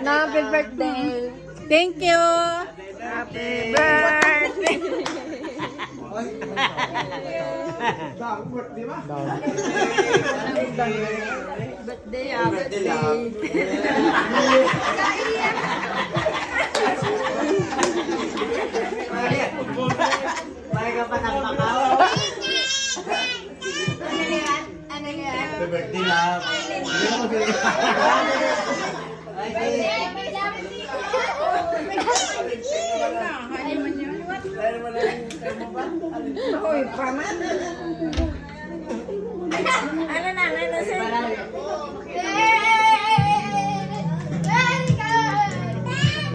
Happy birthday. Thank you. Happy birthday. Birthday, May ka pa ng Macau. Ano yan? Birthday lang. Hoy, paman. Ano na, ano sa'yo?